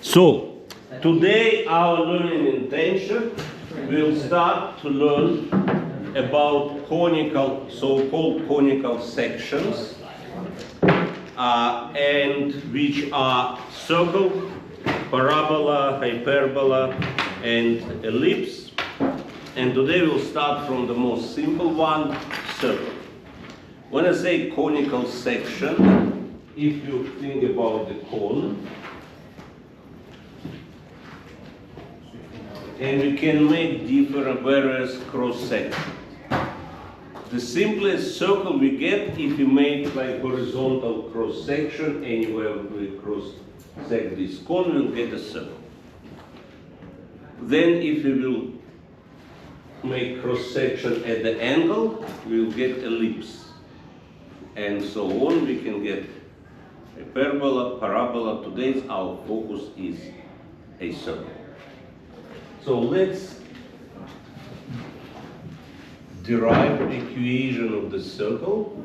So, today our learning intention will start to learn about conical, so-called conical sections, and which are circle, parabola, hyperbola, and ellipse. And today we'll start from the most simple one, circle. When I say conical section, if you think about the cone, and we can make different various cross sections. The simplest circle we get if we make like horizontal cross section anywhere we cross sect this cone, we'll get a circle. Then if we will make cross section at the angle, we'll get ellipse. And so on, we can get hyperbola, parabola. Today's our focus is a circle. So let's derive equation of the circle.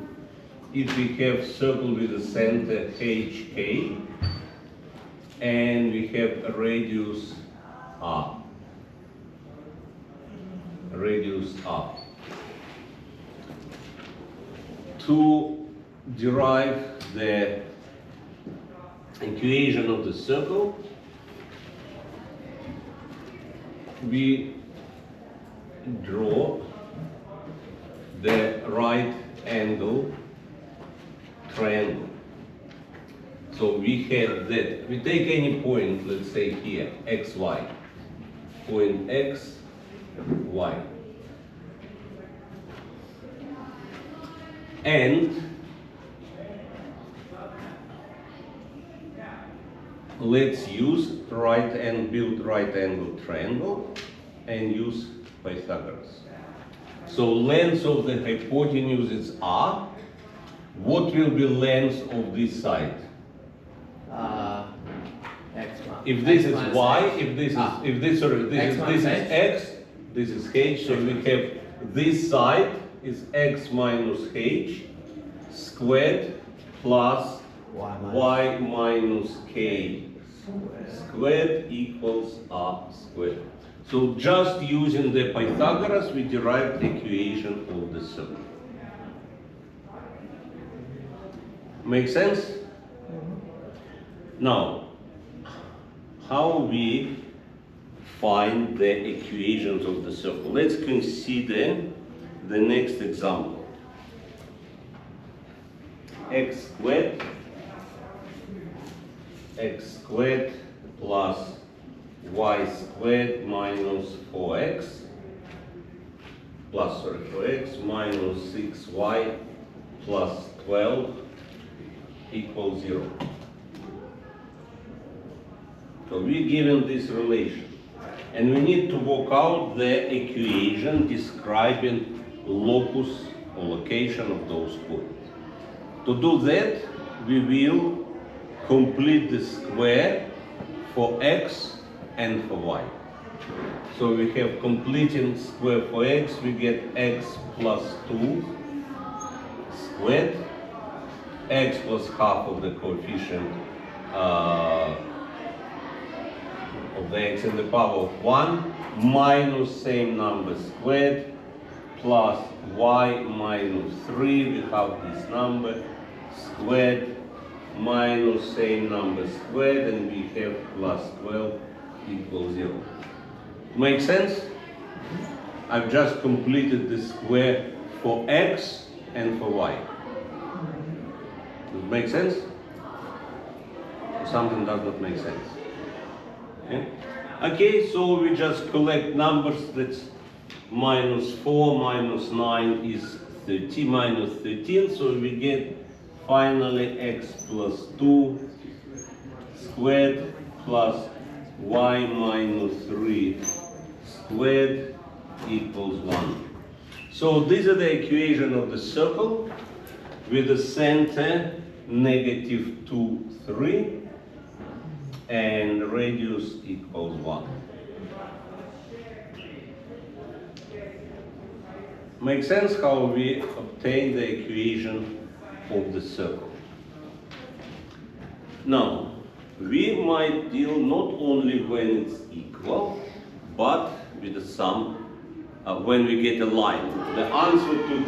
If we have circle with a center HK and we have a radius R. Radius R. To derive the equation of the circle, we draw the right angle triangle. So we have that. We take any point, let's say here, xy. Point x, y. And let's use build right angle triangle and use Pythagoras. So length of the hypotenuse is r. What will be length of this side? X. If this is y, if this is x, this is h. So we have this side is x minus h squared plus y minus k squared equals r squared. So just using the Pythagoras, we derived the equation of the circle. Make sense? Now, how we find the equations of the circle? Let's consider the next example. X squared plus y squared minus 4x minus 6y plus 12 equals 0. So we're given this relation. And we need to work out the equation describing locus or location of those points. To do that, we will complete the square for x and for y. So we have completing square for x, we get x plus 2 squared, x plus half of the coefficient of the x in the power of 1 minus same number squared plus y minus 3, we have this number squared minus same number squared, and we have plus 12 equals 0. Make sense? I've just completed the square for x and for y. Does it make sense? Something does not make sense. Okay, so we just collect numbers. That's minus 4 minus 9 is 30 minus 13, so we get finally x plus 2 squared plus y minus 3 squared equals 1. So these are the equation of the circle with the center negative 2, 3 and radius equals 1. Makes sense how we obtain the equation of the circle. Now, we might deal not only when it's equal, but with the sum when we get a line. The answer to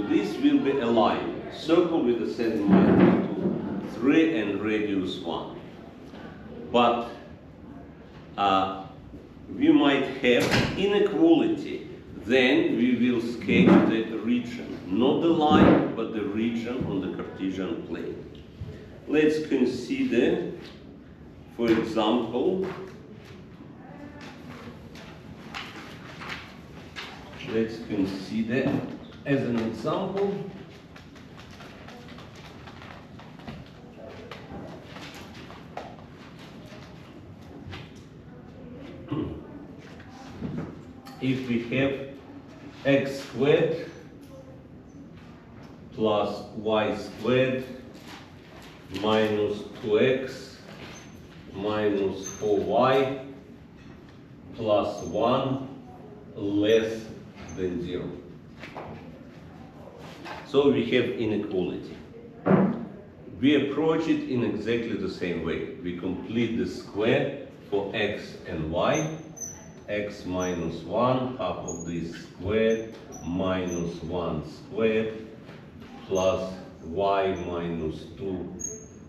this will be a line. Circle with the center -2, 3 and radius 1. But we might have inequality. Then we will sketch the region, not the line, but the region on the Cartesian plane. Let's consider, for example, as an example, if we have x squared plus y squared minus 2x minus 4y plus 1 less than 0. So we have inequality. We approach it in exactly the same way. We complete the square for x and y. X minus 1, half of this squared, minus 1 squared, plus y minus 2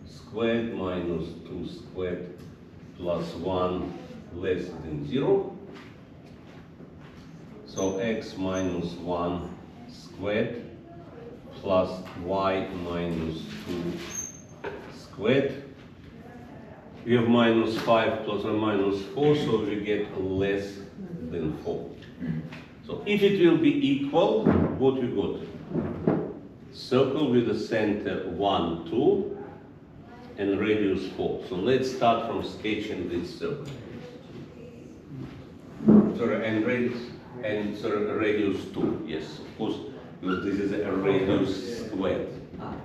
squared, minus 2 squared, plus 1 less than 0. So x minus 1 squared, plus y minus 2 squared. We have minus 5 plus or minus 4, so we get less than 4. So if it will be equal, what we got? Circle with the center 1, 2, and radius 4. So let's start from sketching this circle. Radius 2, yes, of course, because this is a radius squared,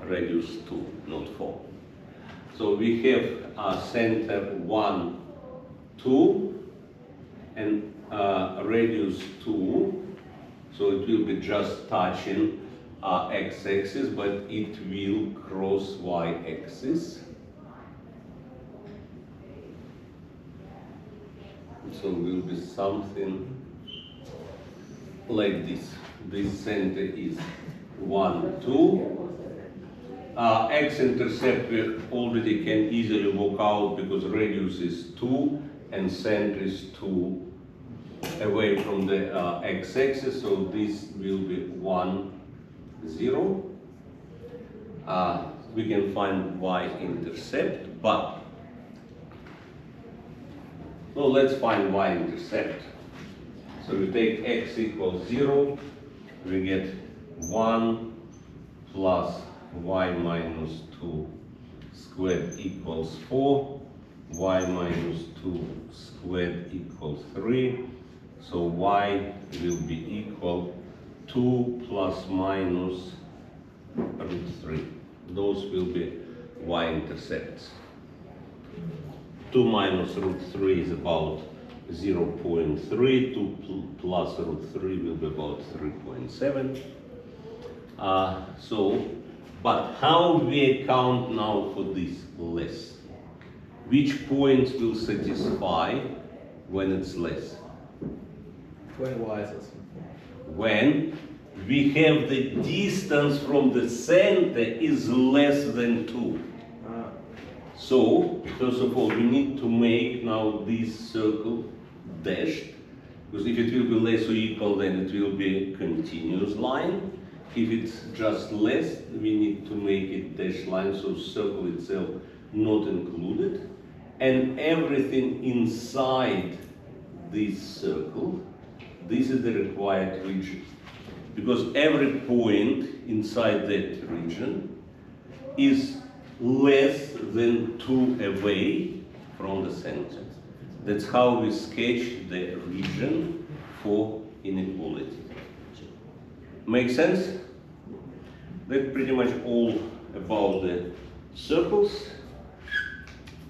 radius 2, not 4. So we have center 1, 2, and radius 2. So it will be just touching x-axis, but it will cross y-axis. So it will be something like this. This center is 1, 2. X-intercept we already can easily work out because radius is 2 and center is 2 away from the x-axis, so this will be 1, 0. We can find y-intercept, but so let's find y-intercept. So we take x equals 0, we get 1 plus y minus 2 squared equals 4, y minus 2 squared equals 3, so y will be equal 2 plus minus root 3. Those will be y-intercepts. 2 minus root 3 is about 0.3, 2 plus root 3 will be about 3.7. But how we account now for this less? Which points will satisfy when it's less? When y is less than 4. When we have the distance from the center is less than 2. So, first of all, we need to make now this circle dashed, because if it will be less or equal, then it will be a continuous line. If it's just less, we need to make it dashed line, so circle itself not included. And everything inside this circle, this is the required region. Because every point inside that region is less than 2 away from the center. That's how we sketch the region for inequality. Make sense? That's pretty much all about the circles.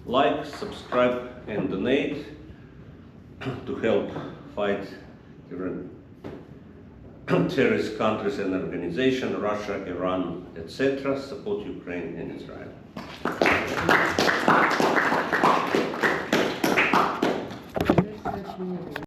Like, subscribe, and donate to help fight terrorist countries and organizations, Russia, Iran, etc. Support Ukraine and Israel.